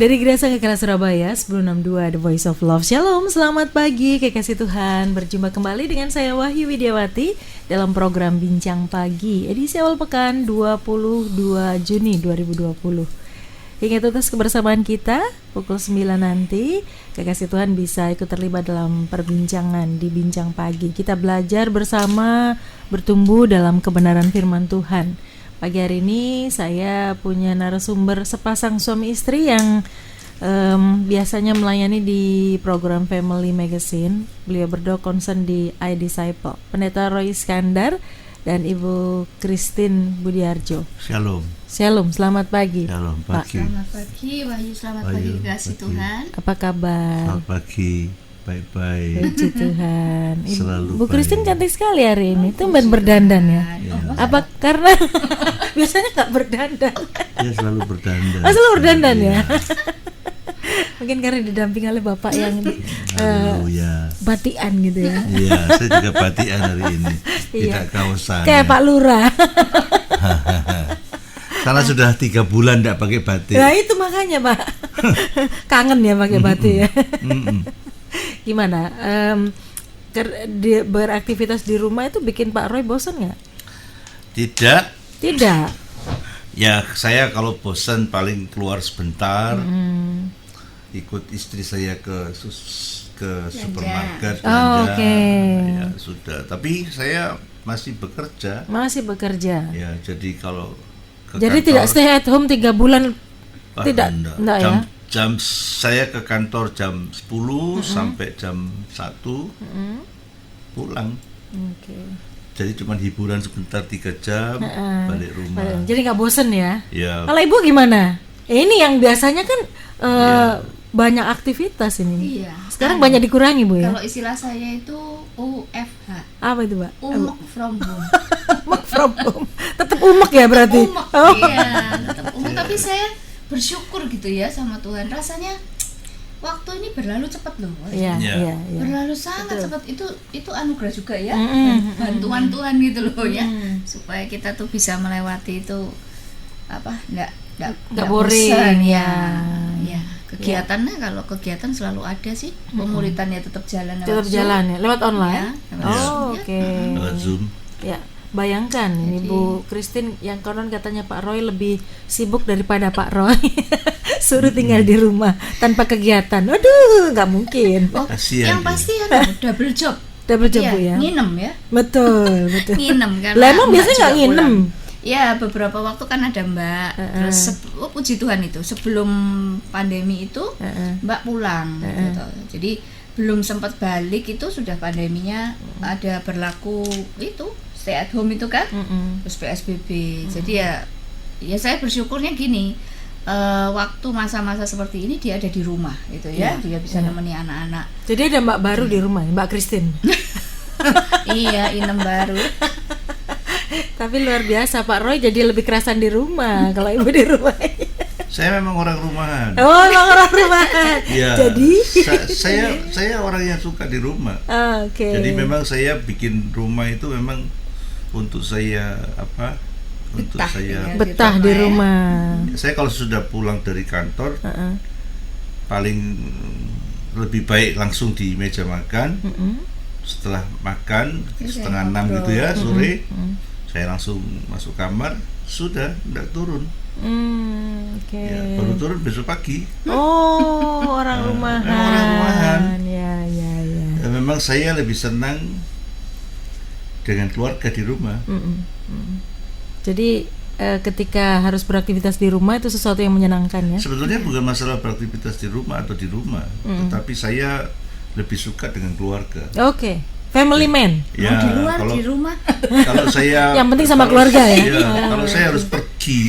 Dari Gereja Kekala Surabaya 1062 The Voice of Love. Shalom, selamat pagi kekasih Tuhan. Berjumpa kembali dengan saya Wahyu Widiawati dalam program Bincang Pagi edisi awal pekan 22 Juni 2020. Ingat atas kebersamaan kita pukul 9 nanti kekasih Tuhan bisa ikut terlibat dalam perbincangan di Bincang Pagi. Kita belajar bersama, bertumbuh dalam kebenaran firman Tuhan. Pagi hari ini saya punya narasumber sepasang suami istri yang biasanya melayani di program Family Magazine. Beliau berdua concern di iDisciple. Pendeta Roy Iskandar dan Ibu Christine Budiarjo. Shalom. Shalom, selamat pagi. Shalom pagi. Selamat pagi Wahyu, selamat pagi kasih Tuhan. Apa kabar? Selamat pagi. Baik-baik. Puji Tuhan. Selalu Bu baik. Christine cantik sekali hari ini. Tumben berdandan ya. Apa karena biasanya nggak berdandan? Dia selalu berdandan. Selalu berdandan ya. Iya. Mungkin karena didamping oleh bapak yang Haleluya. batian gitu ya. Iya, saya juga batian hari ini. Iya. Tidak kaosan. Kayak Pak Lurah. Karena sudah 3 bulan tidak pakai batik. Nah itu makanya Pak. Kangen ya pakai batik ya. Gimana? Beraktivitas di rumah itu bikin Pak Roy bosan nggak? Tidak. Tidak. Ya, saya kalau bosan paling keluar sebentar. Ikut istri saya ke supermarket belanja. Oke. Ya, sudah. Tapi saya masih bekerja. Masih bekerja. Ya, jadi kalau ke Jadi kantor, tidak stay at home 3 bulan. Tidak, enggak ya. Jam saya ke kantor jam 10 sampai jam 1 pulang. Oke. Jadi cuma hiburan sebentar 3 jam balik rumah. Jadi nggak bosen ya? Ya, Kalau ibu gimana? Ini yang biasanya kan banyak aktivitas ini. Iya. Sekarang banyak dikurangi Bu ya? Kalau istilah saya itu UFH. Apa itu Pak? Umek from home. Umek from home. Tetap umek ya berarti? Umek, iya, tetap umek. Tapi saya bersyukur gitu ya sama Tuhan. Rasanya waktu ini berlalu cepat loh. Iya, Iya. iya, iya. Berlalu sangat cepat. Itu anugerah juga ya. Bantuan Tuhan gitu loh ya. Supaya kita tuh bisa melewati itu enggak boring bosan, ya. Ya, kegiatannya kalau kegiatan selalu ada sih. Pemuritannya tetap jalan lewat Tetap Zoom. jalan ya, lewat online. Ya, lewat Zoom, Oh, ya. oke. lewat Zoom. Ya, bayangkan ini Bu Christine yang konon katanya Pak Roy lebih sibuk daripada Pak Roy. Suruh tinggal di rumah tanpa kegiatan. Waduh, nggak mungkin. Oh, Kasihan yang dia. pasti double job. Double job Iya, Bu ya. nginem ya. Betul, betul. Nginem kan. Lah emang biasanya nggak nginem. Ya, beberapa waktu kan ada Mbak. Terus puji Tuhan itu sebelum pandemi itu Mbak pulang gitu. Jadi belum sempat balik itu sudah pandeminya ada berlaku itu stay at home itu kan. Terus PSBB. Jadi ya saya bersyukurnya gini. Waktu masa-masa seperti ini dia ada di rumah gitu ya. Dia bisa nemeni anak-anak. Jadi ada Mbak baru di rumah, Mbak Christine. Iya, inem baru. Tapi luar biasa Pak Roy jadi lebih kerasan di rumah kalau ibu di rumah. Saya memang orang rumahan. Oh, emang orang rumahan. Ya, Jadi saya orang yang suka di rumah. Oke. Jadi memang saya bikin rumah itu memang untuk saya Untuk Betah, saya ya. betah di rumah. Saya kalau sudah pulang dari kantor paling lebih baik langsung di meja makan. Setelah makan setengah 6 gitu ya sore, saya langsung masuk kamar, sudah tidak turun. Oke. Ya, baru turun besok pagi. Oh, orang rumahan. Orang rumahan. Ya. Ya, memang saya lebih senang dengan keluarga di rumah. Jadi ketika harus beraktivitas di rumah itu sesuatu yang menyenangkan ya. Sebetulnya bukan masalah beraktivitas di rumah atau di rumah, tetapi saya lebih suka dengan keluarga. Oke. Family man. Ya, Mau di luar, kalau, di rumah. kalau saya Yang penting sama kalau- keluarga ya? Iya, kalau saya harus pergi,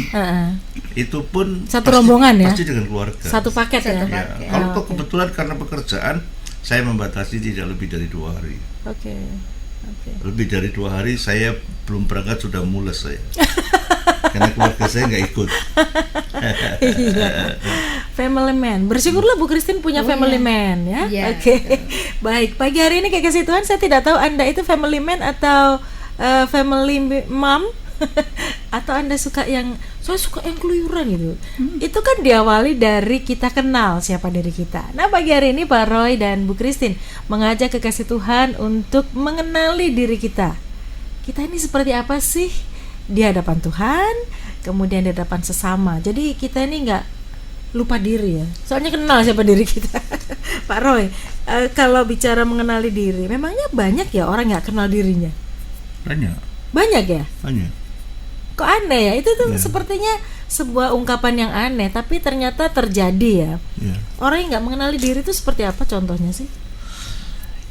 itu pun Satu rombongan ya? Pasti dengan keluarga. Satu paket ya. Satu Ya, paket. kalau toh kebetulan karena pekerjaan, saya membatasi tidak lebih dari 2 hari. Oke. Lebih dari 2 hari saya belum berangkat sudah mules saya. Karena keluarga saya nggak ikut. Family man. Bersyukurlah Bu Christine punya family man ya. Iya. Oke. Baik, pagi hari ini kekasih Tuhan saya tidak tahu Anda itu family man atau family mom atau Anda suka yang saya suka yang keluyuran gitu. Itu kan diawali dari kita kenal siapa diri kita. Nah, pagi hari ini Pak Roy dan Bu Christine mengajak kekasih Tuhan untuk mengenali diri kita. Kita ini seperti apa sih di hadapan Tuhan, kemudian di hadapan sesama. Jadi kita ini nggak lupa diri ya. Soalnya kenal siapa diri kita. Pak Roy, kalau bicara mengenali diri, memangnya banyak ya orang nggak kenal dirinya? Banyak ya? Banyak. Kok aneh ya? Itu tuh sepertinya sebuah ungkapan yang aneh, tapi ternyata terjadi ya. Orang yang nggak mengenali diri itu seperti apa contohnya sih?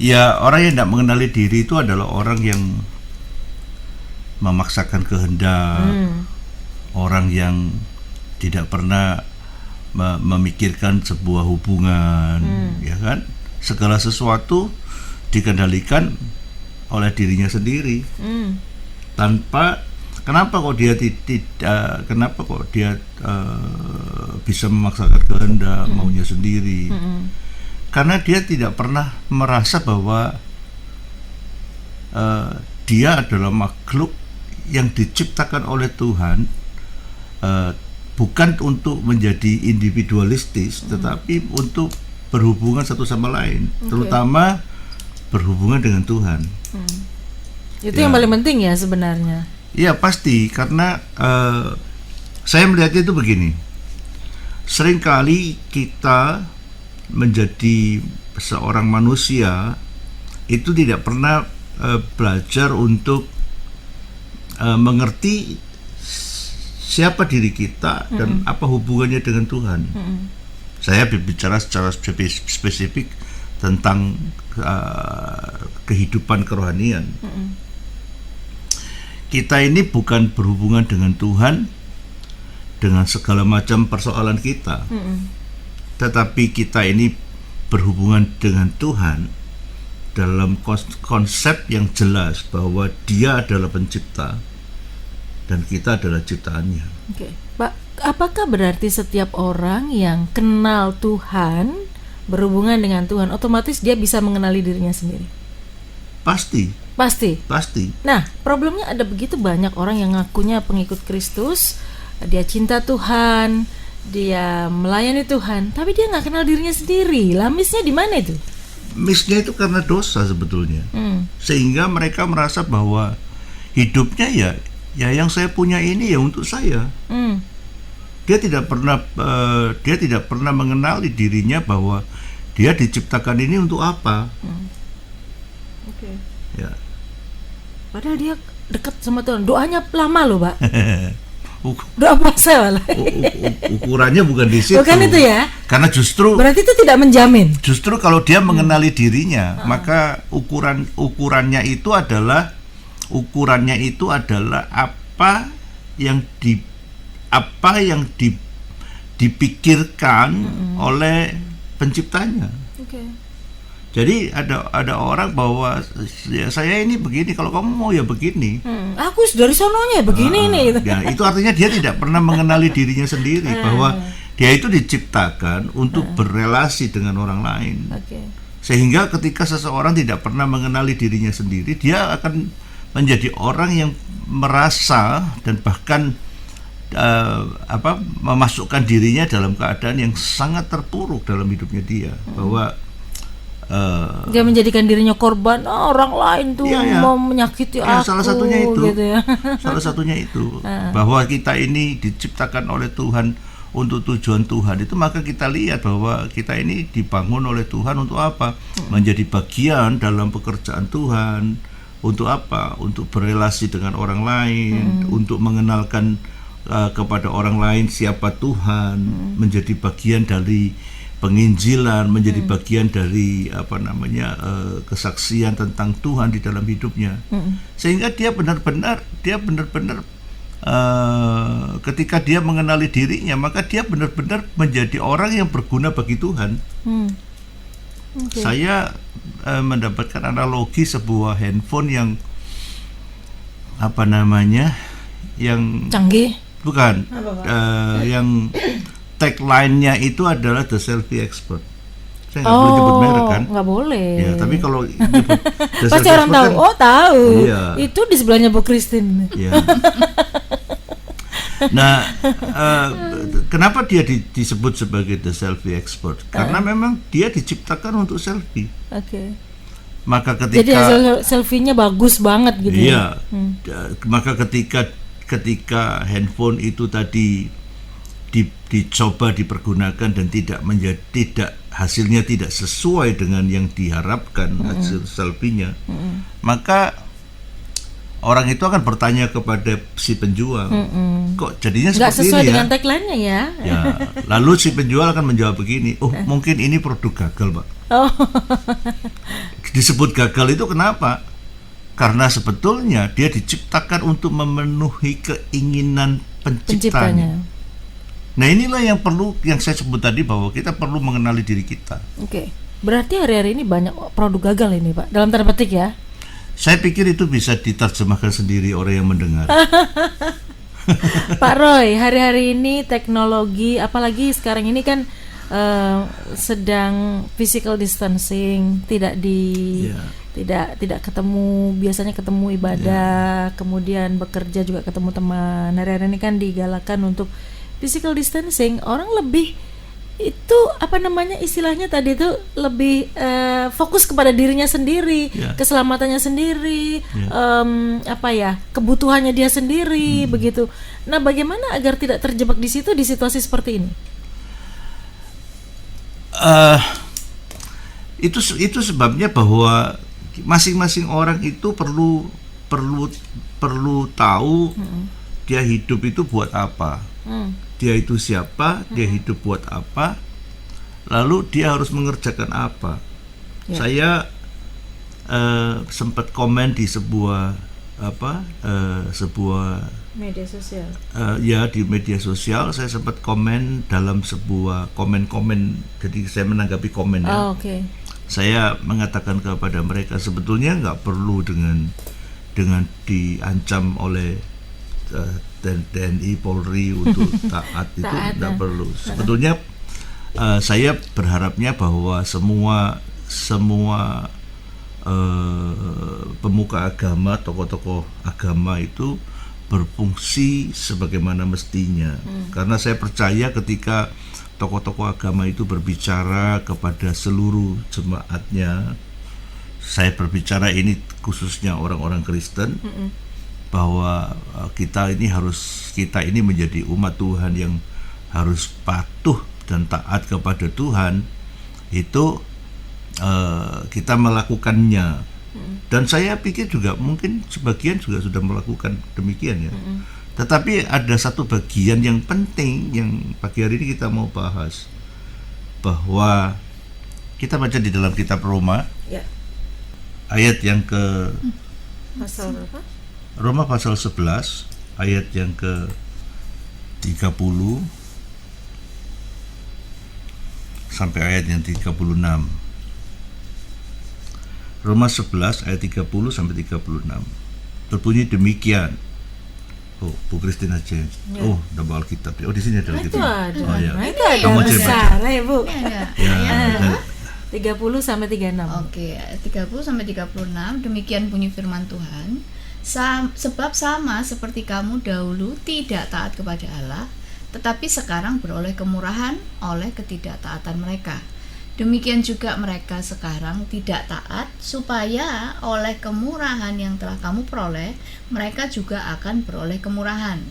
Ya, orang yang tidak mengenali diri itu adalah orang yang memaksakan kehendak, orang yang tidak pernah memikirkan sebuah hubungan, ya kan? Segala sesuatu dikendalikan oleh dirinya sendiri, tanpa kenapa kok dia bisa memaksakan kehendak maunya sendiri? Karena dia tidak pernah merasa bahwa dia adalah makhluk yang diciptakan oleh Tuhan, bukan untuk menjadi individualistis, tetapi untuk berhubungan satu sama lain, terutama berhubungan dengan Tuhan. Itu yang paling penting ya sebenarnya. Iya pasti, karena saya melihatnya itu begini. Seringkali kita menjadi seorang manusia itu tidak pernah belajar untuk mengerti siapa diri kita dan apa hubungannya dengan Tuhan. Saya berbicara secara spesifik tentang kehidupan kerohanian. Kita ini bukan berhubungan dengan Tuhan dengan segala macam persoalan kita, tetapi kita ini berhubungan dengan Tuhan dalam konsep yang jelas bahwa Dia adalah pencipta dan kita adalah ciptaannya. Oke, Pak, apakah berarti setiap orang yang kenal Tuhan, berhubungan dengan Tuhan, otomatis dia bisa mengenali dirinya sendiri? Pasti. Nah, problemnya ada begitu banyak orang yang ngakunya pengikut Kristus, dia cinta Tuhan, dia melayani Tuhan, tapi dia nggak kenal dirinya sendiri. Lah, misnya di mana itu? Misnya itu karena dosa sebetulnya. Sehingga mereka merasa bahwa hidupnya ya yang saya punya ini ya untuk saya. Dia tidak pernah mengenali dirinya bahwa dia diciptakan ini untuk apa. Ya. Padahal dia dekat sama Tuhan. Doanya lama loh, Pak. Doa puasa malah. Ukurannya bukan di situ. Bukan itu ya. Karena justru berarti itu tidak menjamin. Justru kalau dia mengenali dirinya, maka ukurannya itu adalah apa yang dipikirkan oleh penciptanya. Jadi ada orang bahwa ya saya ini begini, kalau kamu mau ya begini. Aku dari sononya begini nih. Ya, itu artinya dia tidak pernah mengenali dirinya sendiri, bahwa dia itu diciptakan untuk berelasi dengan orang lain. Sehingga ketika seseorang tidak pernah mengenali dirinya sendiri, dia akan menjadi orang yang merasa dan bahkan memasukkan dirinya dalam keadaan yang sangat terpuruk dalam hidupnya dia, bahwa dia menjadikan dirinya korban orang lain tuh mau menyakiti aku. Salah satunya itu, gitu ya. Salah satunya itu bahwa kita ini diciptakan oleh Tuhan untuk tujuan Tuhan itu, maka kita lihat bahwa kita ini dibangun oleh Tuhan untuk apa? Menjadi bagian dalam pekerjaan Tuhan. Untuk apa? Untuk berelasi dengan orang lain, untuk mengenalkan kepada orang lain siapa Tuhan, menjadi bagian dari penginjilan, menjadi bagian dari kesaksian tentang Tuhan di dalam hidupnya. Sehingga dia benar-benar ketika dia mengenali dirinya, maka dia benar-benar menjadi orang yang berguna bagi Tuhan. Saya mendapatkan analogi sebuah handphone yang yang canggih. Bukan, yang tagline-nya itu adalah The Selfie Expert. Saya nggak boleh nyebut merek kan? Nggak boleh. Ya, tapi kalau nyebut The pasti Selfie orang tahu. Kan, tahu. Iya. Itu di sebelahnya Bu Christine. Iya. Nah, kenapa dia disebut sebagai the selfie expert? Karena memang dia diciptakan untuk selfie. Oke. Maka Jadi ketika hasil selfie-nya bagus banget gitu. iya, maka ketika handphone itu tadi dicoba dipergunakan dan tidak hasilnya tidak sesuai dengan yang diharapkan hasil selfie-nya, maka orang itu akan bertanya kepada si penjual, kok jadinya Nggak seperti sesuai ini dengan ya? tagline-nya ya. Ya, lalu si penjual akan menjawab begini, oh mungkin ini produk gagal, Pak. Oh. Disebut gagal itu kenapa? Karena sebetulnya dia diciptakan untuk memenuhi keinginan penciptanya. Nah inilah yang saya sebut tadi, bahwa kita perlu mengenali diri kita. Oke. Berarti hari-hari ini banyak produk gagal ini, Pak, dalam tanda petik ya. Saya pikir itu bisa diterjemahkan sendiri orang yang mendengar. Pak Roy, hari-hari ini teknologi, apalagi sekarang ini kan sedang physical distancing, tidak ketemu, biasanya ketemu ibadah, kemudian bekerja juga ketemu teman. Hari-hari ini kan digalakan untuk physical distancing. Orang lebih itu istilahnya tadi itu lebih fokus kepada dirinya sendiri, keselamatannya sendiri, kebutuhannya dia sendiri, begitu. Nah, bagaimana agar tidak terjebak di situ di situasi seperti ini? Itu sebabnya bahwa masing-masing orang itu perlu tahu dia hidup itu buat apa. Dia itu siapa, dia hidup buat apa, lalu dia harus mengerjakan apa. Saya sempat komen di sebuah media sosial. Di media sosial saya sempat komen dalam sebuah komen, jadi saya menanggapi komen ya. Oh, okay. Saya mengatakan kepada mereka, sebetulnya nggak perlu dengan diancam oleh TNI Polri untuk taat itu tidak perlu. Sebetulnya saya berharapnya bahwa semua pemuka agama, tokoh-tokoh agama itu berfungsi sebagaimana mestinya. Karena saya percaya ketika tokoh-tokoh agama itu berbicara kepada seluruh jemaatnya, saya berbicara ini khususnya orang-orang Kristen, bahwa kita ini menjadi umat Tuhan yang harus patuh dan taat kepada Tuhan, itu kita melakukannya. Dan saya pikir juga mungkin sebagian juga sudah melakukan demikian ya. Tetapi ada satu bagian yang penting yang pagi hari ini kita mau bahas, bahwa kita baca di dalam kitab Roma ayat yang ke Pasal berapa? Roma pasal 11 ayat yang ke 30 sampai ayat yang 36. Roma 11 ayat 30 sampai 36. Berbunyi demikian. Oh, Bu Christine aja. Oh, udah bawa Alkitab. Oh, di sini ada Alkitab. Oh ya. Nah, itu ada Kamu aja besar ya, Bu. Ya, 30 sampai 36. Oke, 30 sampai 36 demikian bunyi firman Tuhan. Sebab sama seperti kamu dahulu tidak taat kepada Allah, tetapi sekarang beroleh kemurahan oleh ketidaktaatan mereka. Demikian juga mereka sekarang tidak taat, supaya oleh kemurahan yang telah kamu peroleh, mereka juga akan beroleh kemurahan.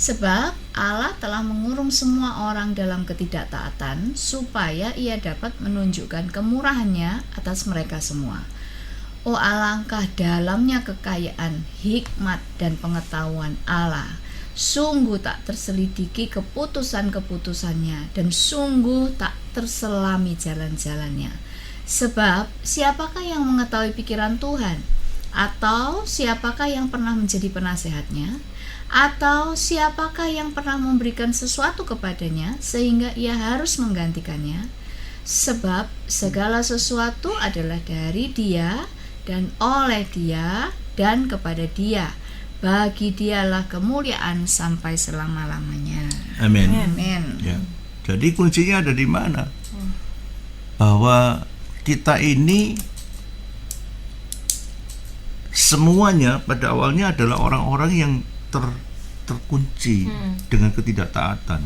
Sebab Allah telah mengurung semua orang dalam ketidaktaatan, supaya ia dapat menunjukkan kemurahannya atas mereka semua. Oh, alangkah dalamnya kekayaan, hikmat, dan pengetahuan Allah. Sungguh tak terselidiki keputusan-keputusannya, dan sungguh tak terselami jalan-jalannya. Sebab siapakah yang mengetahui pikiran Tuhan? Atau siapakah yang pernah menjadi penasehatnya? Atau siapakah yang pernah memberikan sesuatu kepadanya sehingga ia harus menggantikannya? Sebab segala sesuatu adalah dari Dia, dan oleh Dia, dan kepada Dia. Bagi Dialah kemuliaan sampai selama-lamanya. Amin. Amin. Ya. Jadi kuncinya ada di mana? Bahwa kita ini semuanya pada awalnya adalah orang-orang yang terkunci dengan ketidaktaatan.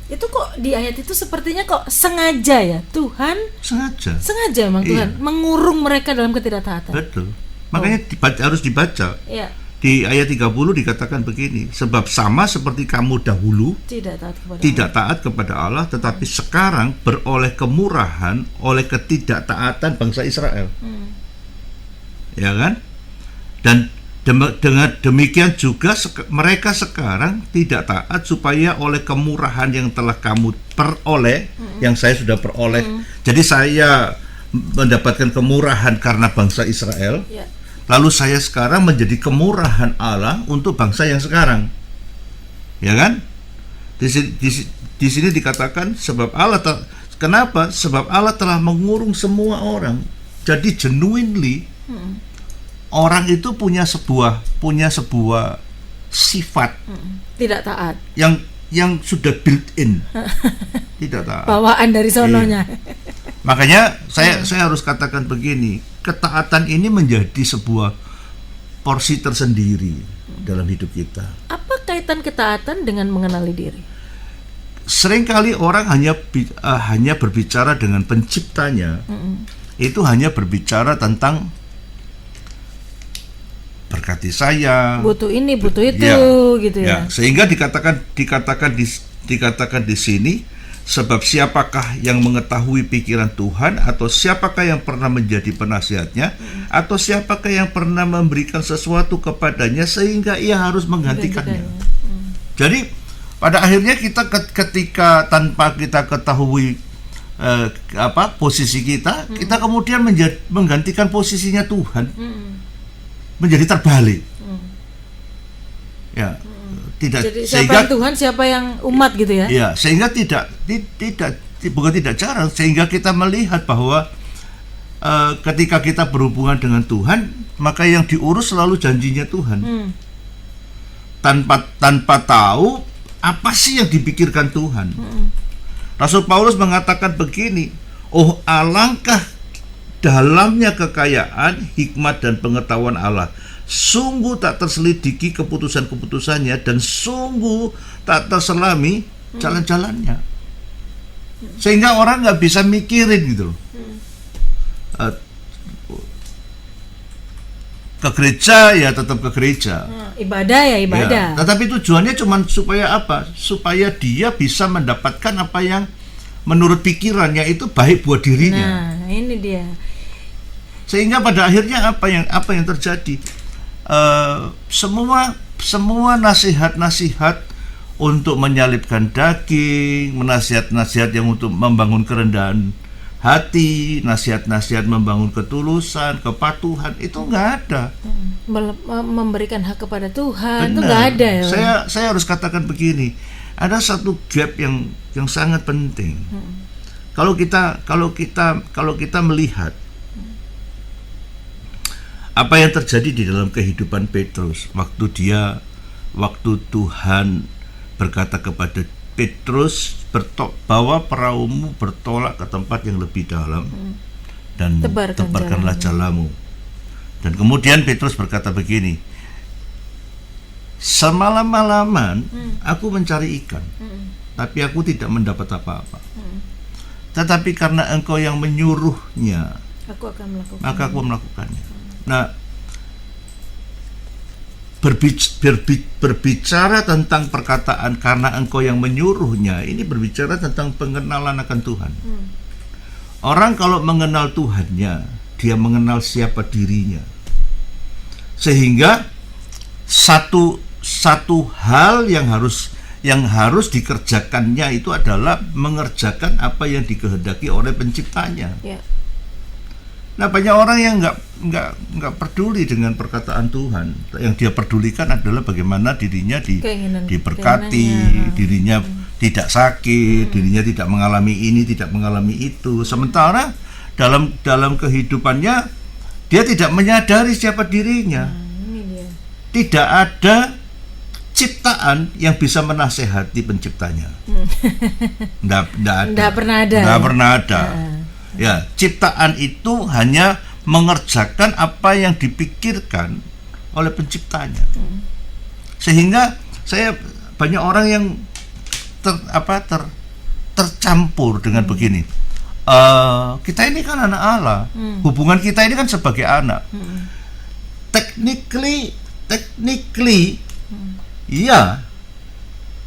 Itu kok di ayat itu sepertinya kok sengaja ya Tuhan sengaja memang Tuhan mengurung mereka dalam ketidaktaatan. Betul. Makanya harus dibaca. Iya. Di ayat 30 dikatakan begini, sebab sama seperti kamu dahulu tidak taat kepada Allah, tetapi sekarang beroleh kemurahan oleh ketidaktaatan bangsa Israel. Ya kan? Dan dengan demikian juga mereka sekarang tidak taat supaya oleh kemurahan yang telah kamu peroleh, yang saya sudah peroleh. Jadi saya mendapatkan kemurahan karena bangsa Israel. Lalu saya sekarang menjadi kemurahan Allah untuk bangsa yang sekarang. Ya kan? Di sini dikatakan sebab Allah kenapa? Sebab Allah telah mengurung semua orang. Jadi genuinely orang itu punya sebuah sifat tidak taat yang sudah built in. Tidak taat. Bawaan dari sononya. Makanya saya harus katakan begini, ketaatan ini menjadi sebuah porsi tersendiri dalam hidup kita. Apa kaitan ketaatan dengan mengenali diri? Seringkali orang hanya berbicara dengan penciptanya. Itu hanya berbicara tentang berkati saya, butuh ini, butuh itu, gitu ya. Sehingga dikatakan di sini, sebab siapakah yang mengetahui pikiran Tuhan, atau siapakah yang pernah menjadi penasihatnya, atau siapakah yang pernah memberikan sesuatu kepadanya sehingga ia harus menggantikannya. Jadi pada akhirnya kita ketika tanpa kita ketahui posisi kita, kita kemudian menggantikan posisinya Tuhan. Menjadi terbalik. Ya, tidak. Jadi siapa sehingga yang Tuhan, siapa yang umat gitu ya? Ya, sehingga bukan tidak jarang, sehingga kita melihat bahwa ketika kita berhubungan dengan Tuhan, maka yang diurus selalu janjinya Tuhan. Tanpa tahu apa sih yang dipikirkan Tuhan. Rasul Paulus mengatakan begini, oh alangkah dalamnya kekayaan, hikmat dan pengetahuan Allah. Sungguh tak terselidiki keputusan-keputusannya, dan sungguh tak terselami jalan-jalannya. Sehingga orang nggak bisa mikirin gitu loh. Ke gereja ya tetap ke gereja. Ibadah ya ibadah. Ya, tetapi tujuannya cuma supaya apa? Supaya dia bisa mendapatkan apa yang menurut pikirannya itu baik buat dirinya. Nah, ini dia. Sehingga pada akhirnya apa yang terjadi? Semua nasihat-nasihat untuk menyalibkan daging, nasihat-nasihat yang untuk membangun kerendahan hati, nasihat-nasihat membangun ketulusan, kepatuhan, itu nggak ada. Memberikan hak kepada Tuhan. Benar. Itu nggak ada ya. Saya harus katakan begini, ada satu gap yang sangat penting. Kalau kita melihat apa yang terjadi di dalam kehidupan Petrus waktu Tuhan berkata kepada Petrus, bawa perahumu bertolak ke tempat yang lebih dalam dan tebarkanlah jalamu. Dan kemudian Petrus berkata begini, semalam-malaman aku mencari ikan, tapi aku tidak mendapat apa-apa. Tetapi karena engkau yang menyuruhnya, maka aku melakukannya. Nah, berbicara tentang perkataan karena engkau yang menyuruhnya, ini berbicara tentang pengenalan akan Tuhan. Orang kalau mengenal Tuhannya, dia mengenal siapa dirinya. Sehingga satu hal yang harus dikerjakannya itu adalah mengerjakan apa yang dikehendaki oleh penciptanya. Nah, banyak orang yang nggak peduli dengan perkataan Tuhan. Yang dia pedulikan adalah bagaimana dirinya diberkati, dirinya tidak sakit, dirinya tidak mengalami ini, tidak mengalami itu. Sementara dalam kehidupannya dia tidak menyadari siapa dirinya. Tidak ada ciptaan yang bisa menasehati penciptanya. Nggak pernah ada. Ya, ciptaan itu hanya mengerjakan apa yang dipikirkan oleh penciptanya. Sehingga banyak orang yang tercampur dengan begini. Kita ini kan anak Allah. Hubungan kita ini kan sebagai anak. Technically iya.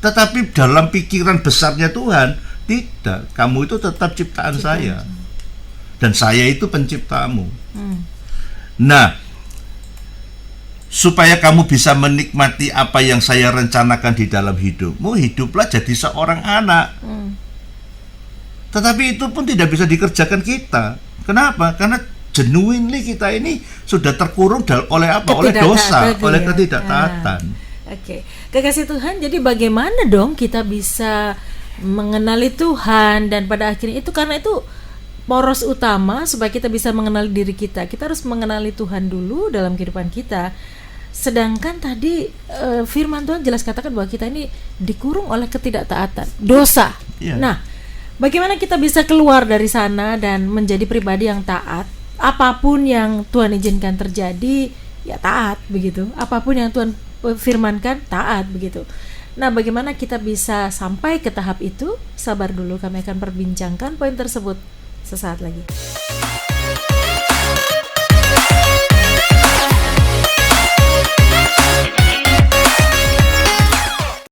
Tetapi dalam pikiran besarnya Tuhan, tidak. Kamu itu tetap ciptaan saya. Dan saya itu penciptamu. Nah, supaya kamu bisa menikmati apa yang saya rencanakan di dalam hidupmu, hiduplah jadi seorang anak. Tetapi itu pun tidak bisa dikerjakan kita. Kenapa? Karena genuinely kita ini sudah terkurung oleh apa? Oleh dosa, oleh ketidaktaatan. Oke. Kekasih Tuhan, jadi bagaimana dong kita bisa mengenali Tuhan, dan pada akhirnya itu, karena itu poros utama supaya kita bisa mengenali diri kita. Kita harus mengenali Tuhan dulu dalam kehidupan kita. Sedangkan tadi firman Tuhan jelas katakan bahwa kita ini dikurung oleh ketidaktaatan, dosa. Nah, bagaimana kita bisa keluar dari sana dan menjadi pribadi yang taat? Apapun yang Tuhan izinkan terjadi, ya taat begitu. Apapun yang Tuhan firmankan, taat begitu. Nah, bagaimana kita bisa sampai ke tahap itu? Sabar dulu, kami akan perbincangkan poin tersebut sesaat lagi.